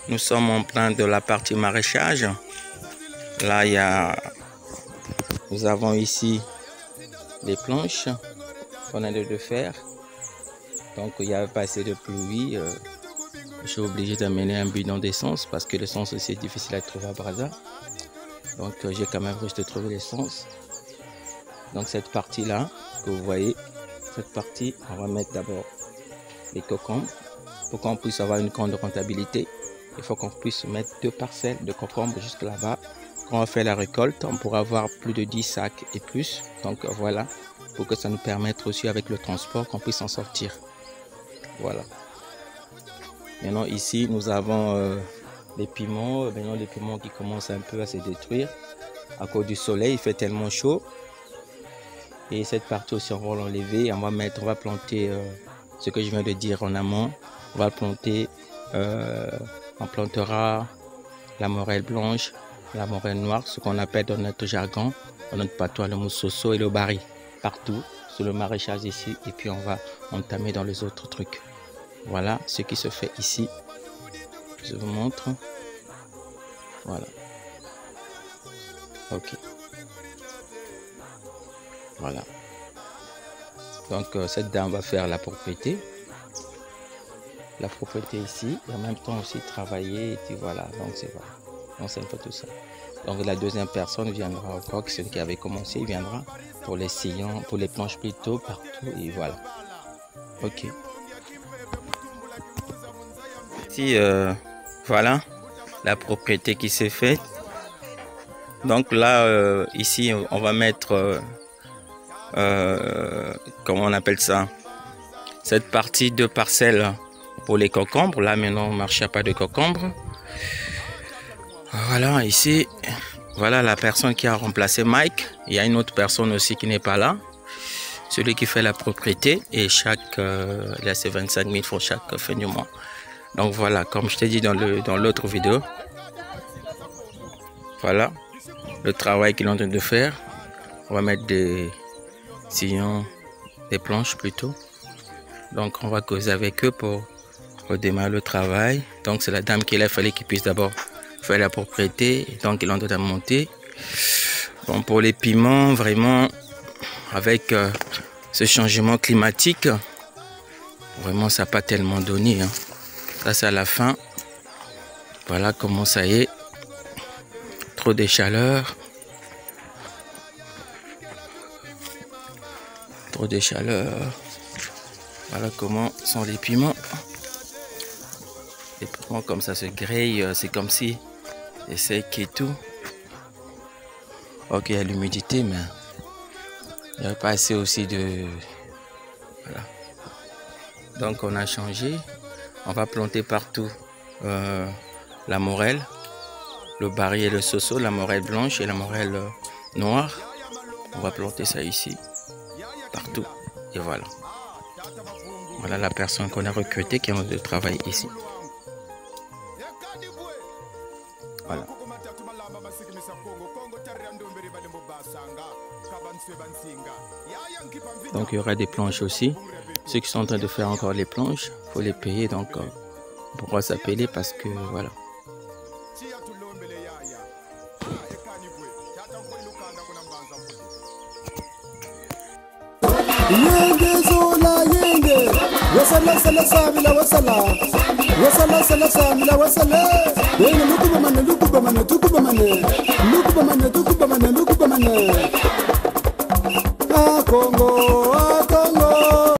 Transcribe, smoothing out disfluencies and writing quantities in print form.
Nous sommes en plein de la partie maraîchage. Là, nous avons ici les planches qu'on a de faire. Donc, il n'y avait pas assez de pluie. Je suis obligé d'amener un bidon d'essence parce que l'essence aussi est difficile à trouver à Brazza. Donc, j'ai quand même réussi à trouver l'essence. Donc, cette partie-là que vous voyez, cette partie, on va mettre d'abord les concombres. Pour qu'on puisse avoir une grande rentabilité, il faut qu'on puisse mettre 2 parcelles de concombres jusque là-bas. Quand on va faire la récolte, on pourra avoir plus de 10 sacs et plus. Donc voilà, pour que ça nous permette aussi avec le transport qu'on puisse en sortir. Voilà. Maintenant ici, nous avons les piments. Maintenant les piments qui commencent un peu à se détruire à cause du soleil. Il fait tellement chaud. Et cette partie aussi, on va l'enlever. On va planter ce que je viens de dire en amont. On va planter, on plantera la morelle blanche, la morelle noire, ce qu'on appelle dans notre jargon, dans notre patois, le moussoso et le bari, partout sur le maraîchage ici. Et puis on va entamer dans les autres trucs. Voilà ce qui se fait ici. Je vous montre. Voilà. Ok. Voilà. Donc cette dame va faire la propriété. La propriété ici, et en même temps aussi travailler, et puis voilà, donc c'est voilà. Donc c'est un peu tout ça. Donc la deuxième personne viendra encore, celui qui avait commencé, il viendra pour les sillons, pour les planches plutôt, partout, et voilà. Ok. Ici, voilà, la propriété qui s'est faite. Donc là, ici, on va mettre, comment on appelle ça, cette partie de parcelles pour les concombres. Là maintenant on ne marche pas de concombres. Voilà, ici voilà la personne qui a remplacé Mike. Il y a une autre personne aussi qui n'est pas là, celui qui fait la propriété, et il a ses 25 000 pour chaque fin du mois. Donc voilà, comme je t'ai dit dans l'autre vidéo, voilà le travail qu'il est en train de faire. On va mettre des sillons, des planches plutôt. Donc on va causer avec eux pour redémarrer le travail. Donc c'est la dame qui il fallait qu'il puisse d'abord faire la propriété, donc il est en train de monter. Bon, pour les piments, vraiment avec ce changement climatique, vraiment ça n'a pas tellement donné, hein. Ça c'est à la fin. Voilà comment ça y est, trop de chaleur, trop de chaleur. Voilà comment sont les piments. Les piments comme ça se grillent, c'est comme si c'est sec et tout. Ok, il y a l'humidité, mais il n'y a pas assez aussi de... Voilà. Donc on a changé. On va planter partout la morelle, le bari et le soso, la morelle blanche et la morelle noire. On va planter ça ici, partout. Et voilà. Voilà la personne qu'on a recrutée qui est en train de travailler ici. Voilà. Donc il y aura des planches aussi. Ceux qui sont en train de faire encore les planches, il faut les payer. Donc on pourra s'appeler parce que voilà. Wasala sala samila wasala wasala sala samila wasala yena lukubamane lukubamane tukubamane lukubamane tukubamane lukubamane Congo